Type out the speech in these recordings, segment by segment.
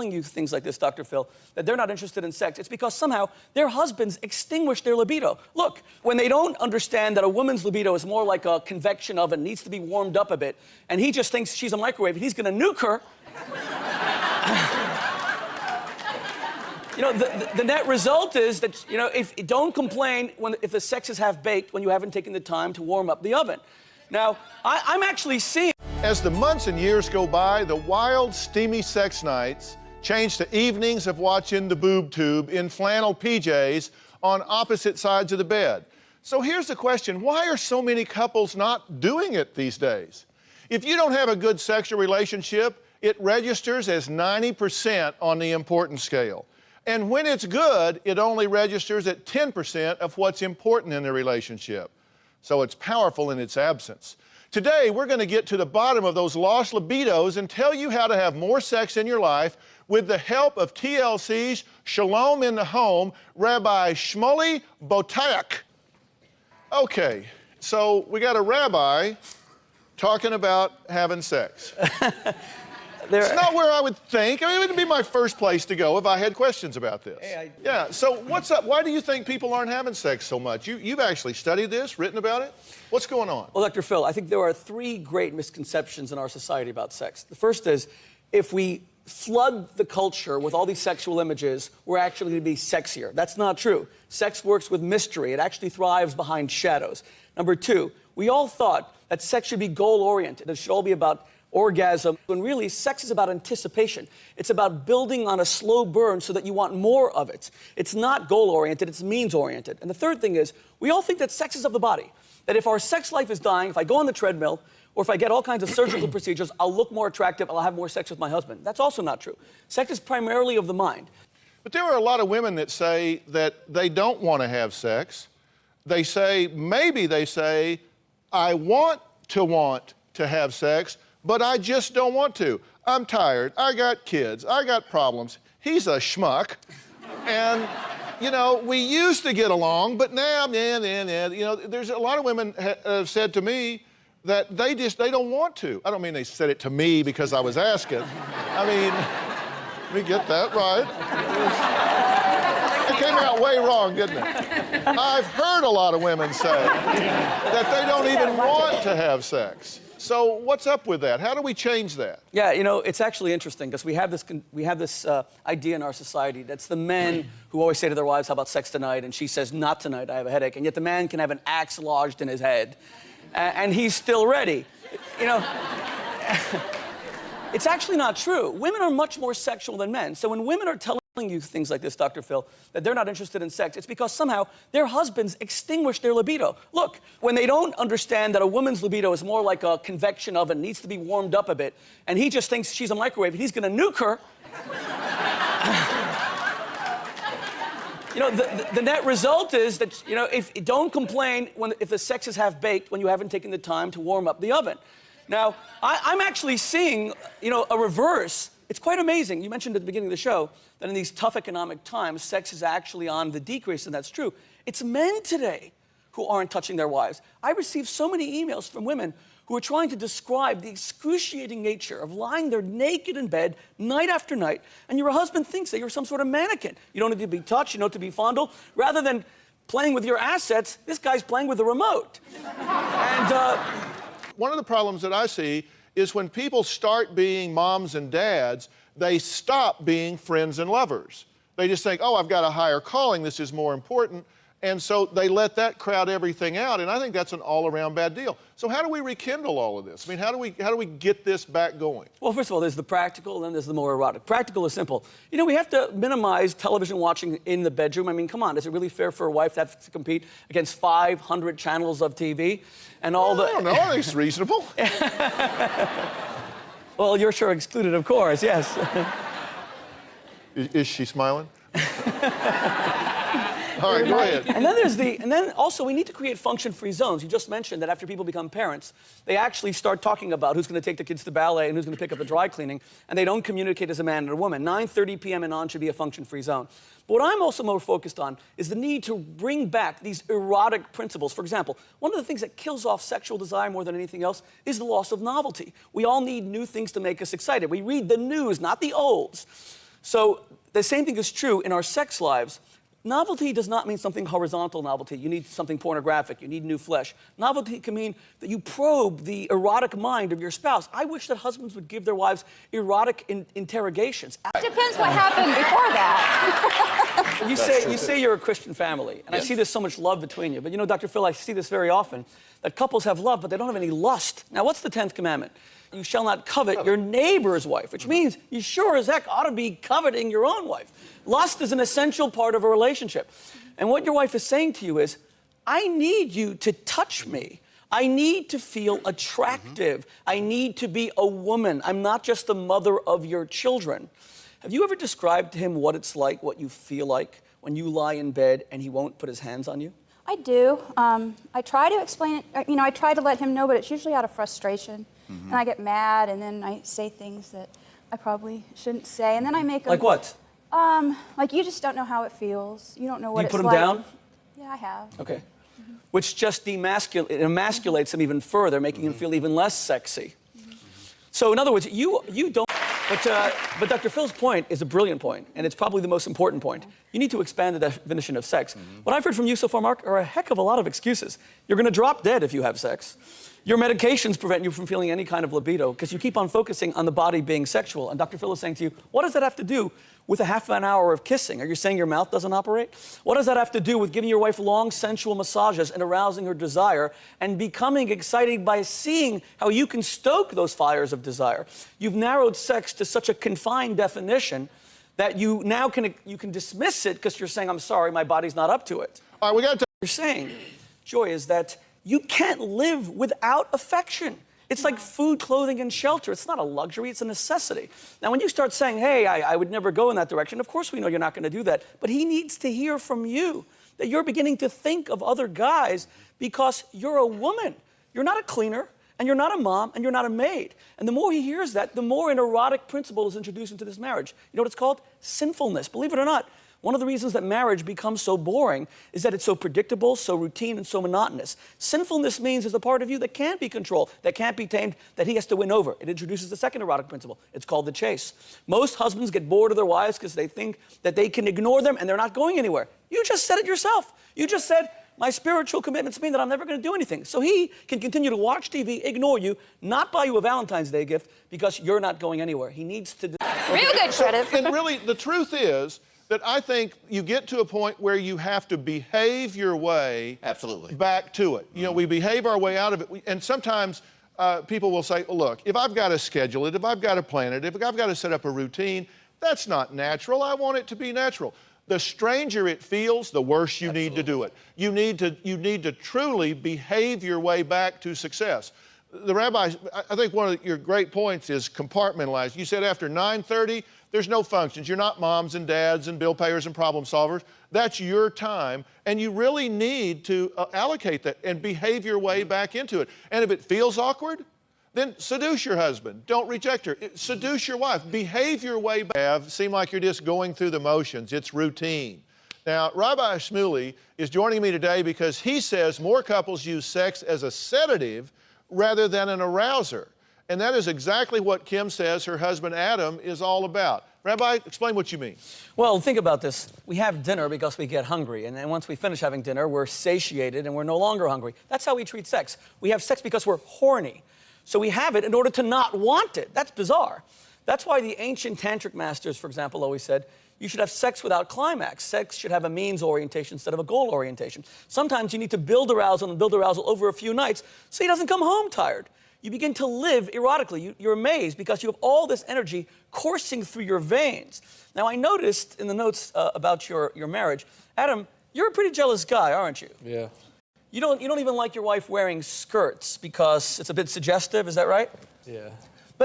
you things like this, Dr. Phil, that they're not interested in sex, it's because somehow their husbands extinguish their libido. Look, when they don't understand that a woman's libido is more like a convection oven, needs to be warmed up a bit, and he just thinks she's a microwave and he's gonna nuke her, you know, the net result is that, you know, don't complain if the sex is half-baked when you haven't taken the time to warm up the oven. Now, I'm actually seeing... As the months and years go by, the wild, steamy sex nights change to evenings of watching the boob tube in flannel PJs on opposite sides of the bed. So here's the question, why are so many couples not doing it these days? If you don't have a good sexual relationship, it registers as 90% on the importance scale. And when it's good, it only registers at 10% of what's important in the relationship. So it's powerful in its absence. Today, we're going to get to the bottom of those lost libidos and tell you how to have more sex in your life with the help of TLC's Shalom in the Home, Rabbi Shmuley Botayak. Okay, so we got a rabbi talking about having sex. It's not where I would think. I mean, it wouldn't be my first place to go if I had questions about this. Yeah, so what's up? Why do you think people aren't having sex so much? You've actually studied this, written about it? What's going on? Well, Dr. Phil, I think there are three great misconceptions in our society about sex. The first is, if we flood the culture with all these sexual images, we're actually going to be sexier. That's not true. Sex works with mystery. It actually thrives behind shadows. Number two, we all thought that sex should be goal-oriented. It should all be about orgasm, when really sex is about anticipation. It's about building on a slow burn so that you want more of it. It's not goal-oriented, it's means-oriented. And the third thing is, we all think that sex is of the body. That if our sex life is dying, if I go on the treadmill, or if I get all kinds of surgical procedures, I'll look more attractive, I'll have more sex with my husband. That's also not true. Sex is primarily of the mind. But there are a lot of women that say that they don't want to have sex. They say, I want to have sex, but I just don't want to. I'm tired, I got kids, I got problems. He's a schmuck. And, you know, we used to get along, but now, you know, there's a lot of women have said to me that they don't want to. I don't mean they said it to me because I was asking. I mean, let me get that right. It came out way wrong, didn't it? I've heard a lot of women say that they don't even want to have sex. So what's up with that? How do we change that? Yeah, you know, it's actually interesting because we have this idea in our society that's the men who always say to their wives, how about sex tonight? And she says, not tonight, I have a headache. And yet the man can have an axe lodged in his head and he's still ready. You know, it's actually not true. Women are much more sexual than men. So when women are telling you things like this, Dr. Phil, that they're not interested in sex, it's because somehow their husbands extinguish their libido. Look, when they don't understand that a woman's libido is more like a convection oven, needs to be warmed up a bit, and he just thinks she's a microwave and he's gonna nuke her, you know, the net result is that, you know, don't complain if the sex is half-baked when you haven't taken the time to warm up the oven. Now, I'm actually seeing, you know, a reverse. It's quite amazing. You mentioned at the beginning of the show that in these tough economic times, sex is actually on the decrease, and that's true. It's men today who aren't touching their wives. I receive so many emails from women who are trying to describe the excruciating nature of lying there naked in bed night after night, and your husband thinks that you're some sort of mannequin. You don't need to be touched, you don't need to be fondled. Rather than playing with your assets, this guy's playing with the remote. And one of the problems that I see is when people start being moms and dads, they stop being friends and lovers. They just think, oh, I've got a higher calling, this is more important. And so they let that crowd everything out, and I think that's an all-around bad deal. So how do we rekindle all of this? I mean, how do we get this back going? Well, first of all, there's the practical, and then there's the more erotic. Practical is simple. You know, we have to minimize television watching in the bedroom. I mean, come on, is it really fair for a wife to have to compete against 500 channels of TV and all the... I don't know, I think it's reasonable. Well, you're sure excluded, of course, yes. Is she smiling? All right, go ahead. And then also we need to create function-free zones. You just mentioned that after people become parents, they actually start talking about who's going to take the kids to ballet and who's going to pick up the dry cleaning, and they don't communicate as a man and a woman. 9:30 p.m. and on should be a function-free zone. But what I'm also more focused on is the need to bring back these erotic principles. For example, one of the things that kills off sexual desire more than anything else is the loss of novelty. We all need new things to make us excited. We read the news, not the olds. So the same thing is true in our sex lives. Novelty does not mean something horizontal novelty. You need something pornographic. You need new flesh. Novelty can mean that you probe the erotic mind of your spouse. I wish that husbands would give their wives erotic interrogations. Depends what happened before that. You say you're a Christian family, and I see there's so much love between you. But you know, Dr. Phil, I see this very often, that couples have love, but they don't have any lust. Now, what's the 10th commandment? You shall not covet your neighbor's wife, which means you sure as heck ought to be coveting your own wife. Lust is an essential part of a relationship. And what your wife is saying to you is, I need you to touch me. I need to feel attractive. I need to be a woman. I'm not just the mother of your children. Have you ever described to him what it's like, what you feel like when you lie in bed and he won't put his hands on you? I do. I try to explain it. I try to let him know, but it's usually out of frustration. And I get mad, and then I say things that I probably shouldn't say, and then I make him... Like what? Like you just don't know how it feels. You don't know what it's like. You put him down? Yeah, I have. Okay. Which just emasculates him even further, making him feel even less sexy. So in other words, you don't... But Dr. Phil's point is a brilliant point, and it's probably the most important point. You need to expand the definition of sex. What I've heard from you so far, Mark, are a heck of a lot of excuses. You're going to drop dead if you have sex. Your medications prevent you from feeling any kind of libido because you keep on focusing on the body being sexual. And Dr. Phil is saying to you, what does that have to do with a half an hour of kissing? Are you saying your mouth doesn't operate? What does that have to do with giving your wife long sensual massages and arousing her desire and becoming excited by seeing how you can stoke those fires of desire? You've narrowed sex to such a confined definition that you now can dismiss it because you're saying, I'm sorry, my body's not up to it. All right, we got to... You're saying, Joy, is that you can't live without affection. It's like food, clothing, and shelter. It's not a luxury, it's a necessity. Now, when you start saying, hey, I would never go in that direction, of course we know you're not going to do that. But he needs to hear from you that you're beginning to think of other guys because you're a woman. You're not a cleaner, and you're not a mom, and you're not a maid. And the more he hears that, the more an erotic principle is introduced into this marriage. You know what it's called? Sinfulness. Believe it or not, one of the reasons that marriage becomes so boring is that it's so predictable, so routine, and so monotonous. Sinfulness means there's a part of you that can't be controlled, that can't be tamed, that he has to win over. It introduces the second erotic principle. It's called the chase. Most husbands get bored of their wives because they think that they can ignore them and they're not going anywhere. You just said it yourself. You just said, my spiritual commitments mean that I'm never going to do anything. So he can continue to watch TV, ignore you, not buy you a Valentine's Day gift because you're not going anywhere. He needs to do... Real good, Shredded. And really, the truth is that I think you get to a point where you have to behave your way back to it. You know, we behave our way out of it. And sometimes people will say, well, look, if I've got to schedule it, if I've got to plan it, if I've got to set up a routine, that's not natural. I want it to be natural. The stranger it feels, the worse you need to do it. You need to truly behave your way back to success. The rabbi, I think one of your great points is compartmentalize. You said after 9:30, there's no functions. You're not moms and dads and bill payers and problem solvers. That's your time, and you really need to allocate that and behave your way back into it. And if it feels awkward, then seduce your husband. Don't reject her. Seduce your wife. Behave your way back. Seem like you're just going through the motions. It's routine. Now, Rabbi Shmuley is joining me today because he says more couples use sex as a sedative rather than an arouser. And that is exactly what Kim says her husband Adam is all about. Rabbi, explain what you mean. Well, think about this. We have dinner because we get hungry. And then once we finish having dinner, we're satiated and we're no longer hungry. That's how we treat sex. We have sex because we're horny. So we have it in order to not want it. That's bizarre. That's why the ancient tantric masters, for example, always said, you should have sex without climax. Sex should have a means orientation instead of a goal orientation. Sometimes you need to build arousal and build arousal over a few nights so he doesn't come home tired. You begin to live erotically. You're amazed because you have all this energy coursing through your veins. Now, I noticed in the notes about your marriage, Adam, you're a pretty jealous guy, aren't you? Yeah. You don't even like your wife wearing skirts because it's a bit suggestive, is that right? Yeah.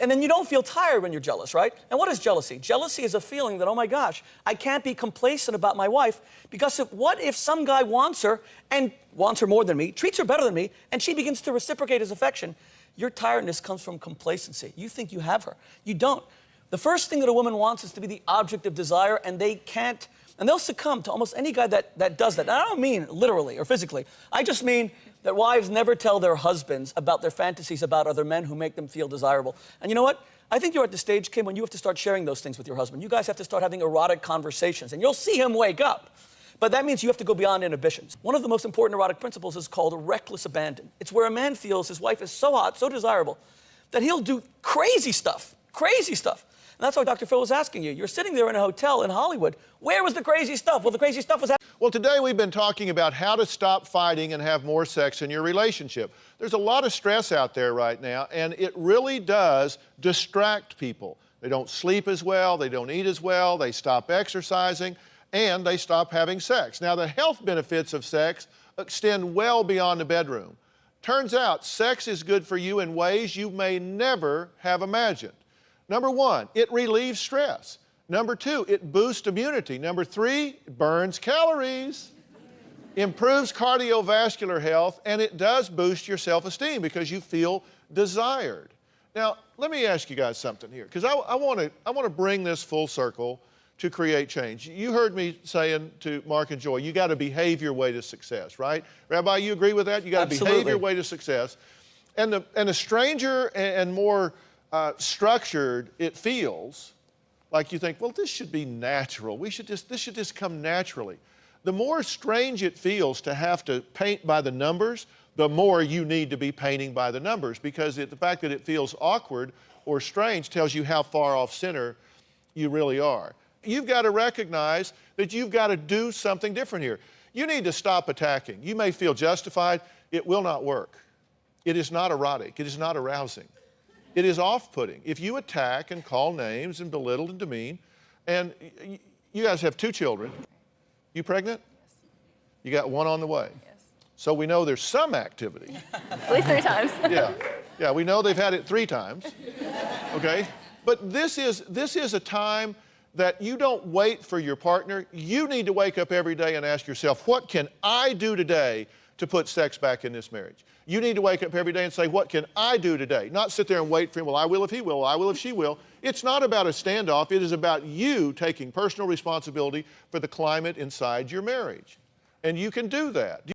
And then you don't feel tired when you're jealous, right? And what is jealousy? Jealousy is a feeling that, oh my gosh, I can't be complacent about my wife because what if some guy wants her and wants her more than me, treats her better than me, and she begins to reciprocate his affection? Your tiredness comes from complacency. You think you have her. You don't. The first thing that a woman wants is to be the object of desire, and they can't, and they'll succumb to almost any guy that does that. And I don't mean literally or physically. I just mean that wives never tell their husbands about their fantasies about other men who make them feel desirable. And you know what? I think you're at the stage, Kim, when you have to start sharing those things with your husband. You guys have to start having erotic conversations, and you'll see him wake up. But that means you have to go beyond inhibitions. One of the most important erotic principles is called reckless abandon. It's where a man feels his wife is so hot, so desirable, that he'll do crazy stuff. And that's why Dr. Phil was asking you. You're sitting there in a hotel in Hollywood. Where was the crazy stuff? Well, the crazy stuff was happening. Well, today we've been talking about how to stop fighting and have more sex in your relationship. There's a lot of stress out there right now, and it really does distract people. They don't sleep as well, they don't eat as well, they stop exercising, and they stop having sex. Now, the health benefits of sex extend well beyond the bedroom. Turns out, sex is good for you in ways you may never have imagined. Number one, it relieves stress. Number two, it boosts immunity. Number three, it burns calories, improves cardiovascular health, and it does boost your self-esteem because you feel desired. Now, let me ask you guys something here, because I want to bring this full circle to create change. You heard me saying to Mark and Joy, you got to behave your way to success, right? Rabbi, you agree with that? You got to behave your way to success. And the stranger and more structured it feels, like you think, well, this should be natural. This should just come naturally. The more strange it feels to have to paint by the numbers, the more you need to be painting by the numbers, because the fact that it feels awkward or strange tells you how far off center you really are. You've got to recognize that you've got to do something different here. You need to stop attacking. You may feel justified. It will not work. It is not erotic. It is not arousing. It is off-putting. If you attack and call names and belittle and demean, and you guys have 2 children. You pregnant? Yes. You got 1 on the way. Yes. So we know there's some activity. At least 3 times. Yeah, we know they've had it 3 times, okay? But this is a time that you don't wait for your partner. You need to wake up every day and ask yourself, what can I do today to put sex back in this marriage? You need to wake up every day and say, what can I do today? Not sit there and wait for him, well, I will if he will, I will if she will. It's not about a standoff. It is about you taking personal responsibility for the climate inside your marriage. And you can do that.